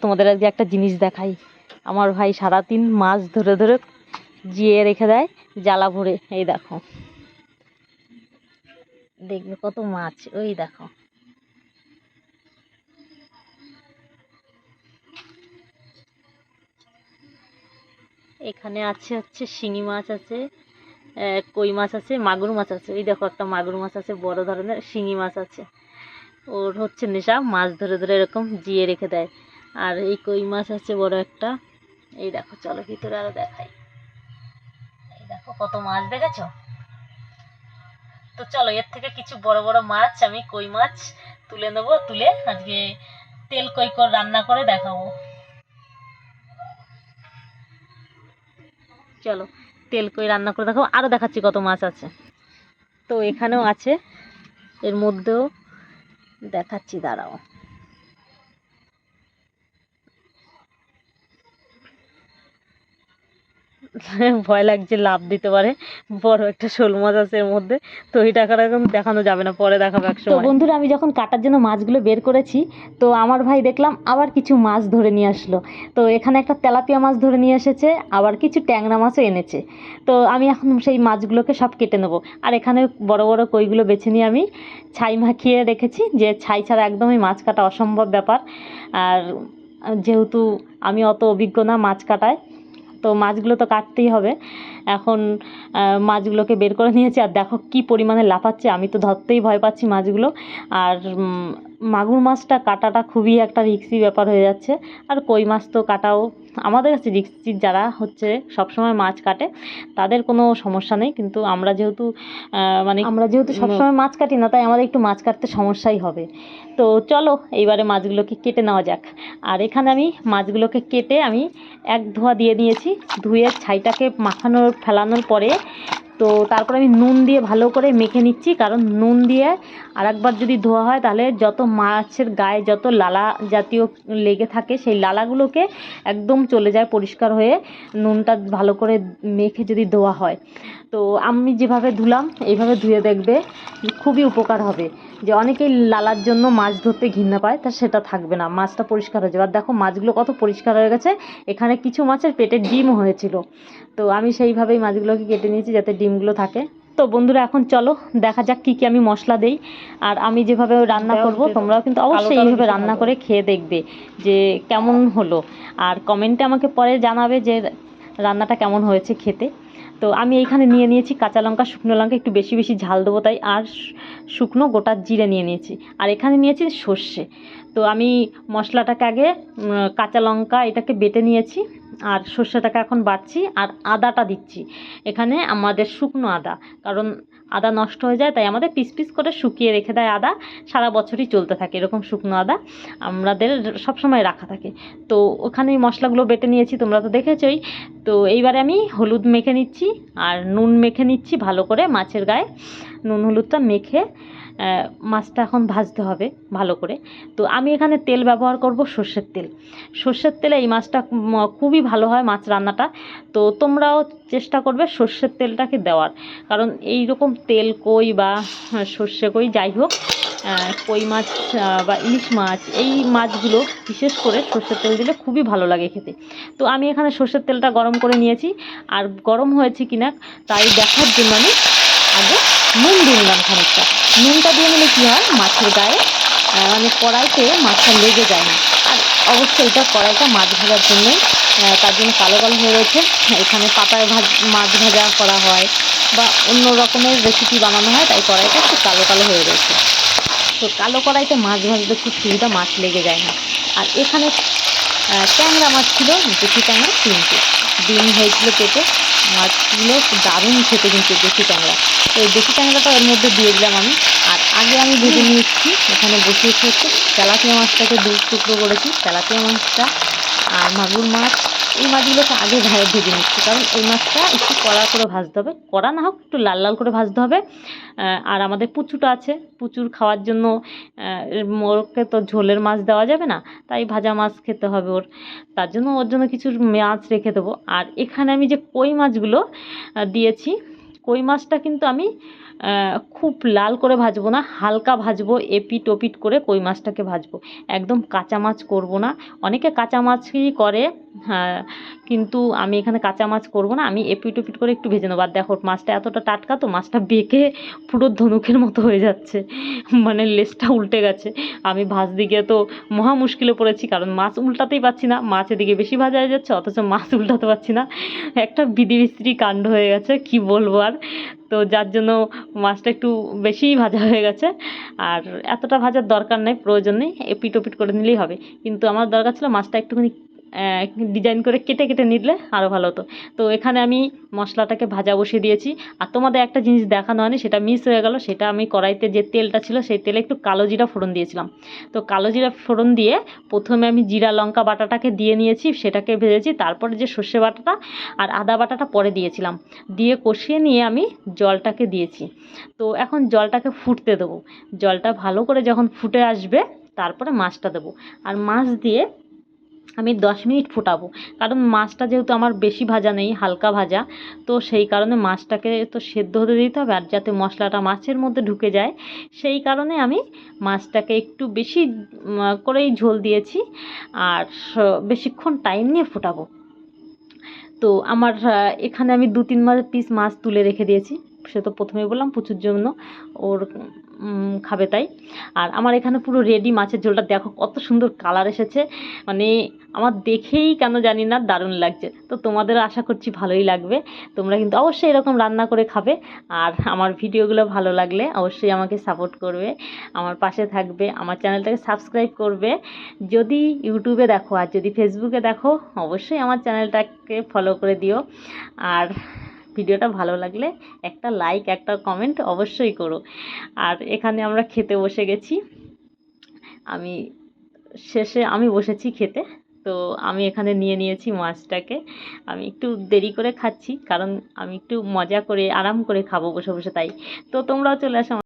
তোমাদের আজকে একটা জিনিস দেখাই। আমার ভাই সারাদিন মাছ ধরে ধরে জিয়ে রেখে দেয় জ্বালা ভরে। এই দেখো, দেখবে কত মাছ। ওই দেখো, এখানে আছে হচ্ছে শিঙি মাছ আছে, কই মাছ আছে, মাগুর মাছ আছে। ওই দেখো একটা মাগুর মাছ আছে, বড় ধরনের। শিঙি মাছ আছে। ওর হচ্ছে নেশা, মাছ ধরে ধরে এরকম জিয়ে রেখে দেয়। আর এই কই মাছ আছে বড় একটা। এই দেখো, চলো ভিতরে আরো দেখাই। এই দেখো কত মাছ, দেখেছো? তো চলো, এর থেকে কিছু বড় বড় মাছ আমি কই মাছ তুলে নেবো, তুলে আজকে তেল কই করে রান্না করে দেখাবো। চলো তেল কই রান্না করে দেখাবো, আরো দেখাচ্ছি কত মাছ আছে। তো এখানেও আছে, এর মধ্যেও দেখাচ্ছি, দাঁড়াও। ভয় লাগছে লাভ দিতে পারে, বড় একটা শোল মাছ আছে এর মধ্যে। তো এই টাকাটা এখন দেখানো যাবে না, পরে দেখাবো একসময়। তো বন্ধুরা, আমি যখন কাটার জন্য মাছগুলো বের করেছি, তো আমার ভাই দেখলাম আবার কিছু মাছ ধরে নিয়ে আসলো। তো এখানে একটা তেলাপিয়া মাছ ধরে নিয়ে এসেছে, আবার কিছু ট্যাংরা মাছও এনেছে। তো আমি এখন সেই মাছগুলোকে সব কেটে নেবো। আর এখানে বড় বড় কইগুলো বেছে নিয়ে আমি ছাই মাখিয়ে রেখেছি, যে ছাই ছাড়া একদমই মাছ কাটা অসম্ভব ব্যাপার। আর যেহেতু আমি অত অভিজ্ঞ না মাছ কাটায়, তো মাছগুলো তো কাটতেই হবে। এখন মাছগুলোকে বের করে নিয়েছি, আর দেখো কি পরিমাণে লাফাচ্ছে, আমি তো ধরতেই ভয় পাচ্ছি মাছগুলো। আর মাগুর মাছটা কাটাটা খুবই একটা রিস্কি ব্যাপার হয়ে যাচ্ছে। আর কই মাছ তো কাটাও আমাদের কাছে রিস্কি। যারা হচ্ছে সবসময় মাছ কাটে তাদের কোনো সমস্যা নেই, কিন্তু আমরা যেহেতু সবসময় মাছ কাটি না, তাই আমাদের একটু মাছ কাটতে সমস্যাই হবে। তো চলো এইবারে মাছগুলোকে কেটে নেওয়া যাক। আর এখানে আমি মাছগুলোকে কেটে আমি এক ধোয়া দিয়ে নিয়েছি। ধুয়ে ছাইটাকে ফেলানোর পরে তো তারপর আমি নুন দিয়ে ভালো করে মেখে নিচ্ছি, কারণ নুন দিয়ে আর একবার যদি ধোয়া হয় তাহলে যত মাছের গায়ে যত লালা জাতীয় লেগে থাকে সেই লালাগুলোকে একদম চলে যায় পরিষ্কার হয়ে, নুনটা ভালো করে মেখে যদি ধোয়া হয়। তো আমি যেভাবে ধুলাম এইভাবে ধুয়ে দেখবে, খুবই উপকার হবে। যে অনেকেই লালার জন্য মাছ ধরতে ঘৃণা পায়, তা সেটা থাকবে না, মাছটা পরিষ্কার হয়ে যাবে। আর দেখো মাছগুলো কত পরিষ্কার হয়ে গেছে। এখানে কিছু মাছের পেটে ডিমও হয়েছিল, তো আমি সেইভাবেই মাছগুলোকে কেটে নিয়েছি যাতে ডিমগুলো থাকে। তো বন্ধুরা, এখন চলো দেখা যাক কী কী আমি মশলা দেই। আর আমি যেভাবে রান্না করব তোমরাও কিন্তু অবশ্যই এইভাবে রান্না করে খেয়ে দেখবে যে কেমন হলো। আর কমেন্টে আমাকে পরে জানাবে যে রান্নাটা কেমন হয়েছে খেতে। তো আমি এইখানে নিয়ে নিয়েছি কাঁচা লঙ্কা, শুকনো লঙ্কা, একটু বেশি বেশি ঝাল দেবো তাই। আর শুকনো গোটা জিরে নিয়ে নিয়েছি। আর এখানে নিয়েছি সর্ষে। তো আমি মশলাটাকে আগে কাঁচা লঙ্কা এটাকে বেটে নিয়েছি, আর সর্ষেটাকে এখন বাটছি। আর আদাটা দিচ্ছি এখানে, আমাদের শুকনো আদা, কারণ আদা নষ্ট হয়ে যায়, তাই আমাদের পিস পিস করে শুকিয়ে রেখে দেয় আদা। সারা বছরই চলতে থাকে এরকম শুকনো আদা, আমাদের সবসময় রাখা থাকে। তো ওখানে মশলাগুলো বেটে নিয়েছি, তোমরা তো দেখেছোই। তো এইবারে আমি হলুদ মেখে নিচ্ছি আর নুন মেখে নিচ্ছি ভালো করে মাছের গায়ে। নুন হলুদটা মেখে মাছটা এখন ভাজতে হবে ভালো করে। তো আমি এখানে তেল ব্যবহার করব সর্ষের তেল। সর্ষের তেলে এই মাছটা খুবই ভালো হয় মাছ রান্নাটা। তো তোমরাও চেষ্টা করবে সর্ষের তেলটাকে দেওয়ার, কারণ এই রকম তেল কই বা সর্ষে কই যাই হোক, কই মাছ বা ইলিশ মাছ, এই মাছগুলো বিশেষ করে সর্ষের তেল দিলে খুবই ভালো লাগে খেতে। তো আমি এখানে সর্ষের তেলটা গরম করে নিয়েছি, আর গরম হয়েছে কিনা তাই দেখার জন্য আমি আগে নুন দিয়ে নিলাম খানিকটা। নুনটা দিয়ে নিলে কী হয়, মাছের গায়ে মানে কড়াইতে মাছটা লেগে যায় না। আর অবশ্যই এটা কড়াইটা মাছ ভাজার জন্যই, তার জন্য কালো কালো হয়ে রয়েছে। এখানে পাতায় মাছ ভাজা করা হয় বা অন্য রকমের রেসিপি বানানো হয়, তাই কড়াইটা একটু কালো কালো হয়ে রয়েছে। তো কালো কড়াইতে মাছ ভাজতে খুব সুবিধা, মাছ লেগে যায় না। আর এখানে ট্যাংরা মাছ ছিল, দেশি ট্যাংরা 3টে, ডিম হয়েছিল পেটে। মাছগুলো দারুণ খেতে কিন্তু দেশি ট্যাংরা। তো এই দেশি ট্যাংরাটা এর মধ্যে দিয়ে দিলাম আমি। আর আগে আমি ভেজে নিয়েছি, এখানে বসিয়েছি হচ্ছে তেলাপিয়া মাছটাকে 2 টুকরো করেছি। তেলাপিয়া মাছটা আর মাগুর মাছ, এই মাছগুলোকে আগে ভেজে নিচ্ছি, কারণ এই মাছটা একটু কড়া করে ভাজতে হবে, কড়া না হোক একটু লাল লাল করে ভাজতে হবে। আর আমাদের পুচুটা আছে, পুচুর খাওয়ার জন্য ওরকে তো ঝোলের মাছ দেওয়া যাবে না, তাই ভাজা মাছ খেতে হবে ওর। তার জন্য ওর জন্য কিছু মাছ রেখে দেবো। আর এখানে আমি যে কই মাছগুলো দিয়েছি, কই মাছটা কিন্তু আমি খুব লাল করে ভাজবো না, হালকা ভাজবো, এপিট ওপিট করে কই মাছটাকে ভাজবো, একদম কাঁচা মাছ করব না। অনেকে কাঁচা মাছই করে, হ্যাঁ, কিন্তু আমি এখানে কাঁচা মাছ করব না, আমি এপিট ওপিট করে একটু ভেজে নেবো। আর দেখো মাছটা এতটা টাটকা, তো মাছটা বেঁকে পুরো ধনুকের মতো হয়ে যাচ্ছে, মানে লেজটা উল্টে গেছে। আমি ভাজতে গিয়ে তো মহা মুশকিলে পড়েছি, কারণ মাছ উল্টাতেই পারছি না, মাছ এদিকে বেশি ভাজা হয়ে যাচ্ছে, অথচ মাছ উল্টাতে পারছি না। একটা বিদিবিস্ত্রী কাণ্ড হয়ে গেছে, কি বলবো আর। তো যার জন্য মাছটা একটু বেশিই ভাজা হয়ে গেছে। আর এতটা ভাজার দরকার নেই, প্রয়োজন নেই, এপিট ওপিট করে নিলেই হবে। কিন্তু আমার দরকার ছিল মাছটা একটুখানি ডিজাইন করে কেটে কেটে নিলে আরও ভালো হতো। তো এখানে আমি মশলাটাকে ভাজা বসিয়ে দিয়েছি। আর তোমাদের একটা জিনিস দেখানো হয়নি, সেটা মিস হয়ে গেল। সেটা আমি কড়াইতে যে তেলটা ছিল সেই তেলে একটু কালো জিরা ফোড়ন দিয়েছিলাম। তো কালো জিরা ফোড়ন দিয়ে প্রথমে আমি জিরা লঙ্কা বাটাটাকে দিয়ে নিয়েছি, সেটাকে ভেজেছি। তারপরে যে সর্ষে বাটাটা আর আদা বাটাটা পরে দিয়েছিলাম, দিয়ে কষিয়ে নিয়ে আমি জলটাকে দিয়েছি। তো এখন জলটাকে ফুটতে দেবো। জলটা ভালো করে যখন ফুটে আসবে তারপরে মাছটা দেবো। আর মাছ দিয়ে আমি 10 মিনিট ফোটাবো, কারণ মাছটা যেহেতু আমার বেশি ভাজা নেই, হালকা ভাজা, তো সেই কারণে মাছটাকে তো সেদ্ধ হতে দিতে হবে, আর যাতে মশলাটা মাছের মধ্যে ঢুকে যায় সেই কারণে আমি মাছটাকে একটু বেশি করেই ঝোল দিয়েছি। আর বেশিক্ষণ টাইম নিয়ে ফোটাবো। তো আমার এখানে আমি 2-3 পিস মাছ তুলে রেখে দিয়েছি। সে তো প্রথমেই বললাম পুচুর জন্য, ওর খাবে তাই। আর আমার এখানে পুরো রেডি মাছের ঝোলটা, দেখো কত সুন্দর কালার এসেছে, মানে আমার দেখেই কেন জানি না দারুণ লাগছে। তো তোমাদেরও আশা করছি ভালোই লাগবে। তোমরা কিন্তু অবশ্যই এরকম রান্না করে খাবে। আর আমার ভিডিওগুলো ভালো লাগলে অবশ্যই আমাকে সাপোর্ট করবে, আমার পাশে থাকবে, আমার চ্যানেলটাকে সাবস্ক্রাইব করবে যদি ইউটিউবে দেখো। আর যদি ফেসবুকে দেখো অবশ্যই আমার চ্যানেলটাকে ফলো করে দিও। আর ভিডিওটা ভালো লাগলে একটা লাইক, একটা কমেন্ট অবশ্যই করো। আর এখানে আমরা খেতে বসে গেছি, আমি শেষে আমি বসেছি খেতে। তো আমি এখানে নিয়ে নিয়েছি মাছটাকে। আমি একটু দেরি করে খাচ্ছি, কারণ আমি একটু মজা করে আরাম করে খাবো বসে বসে, তাই। তো তোমরাও চলে আসো।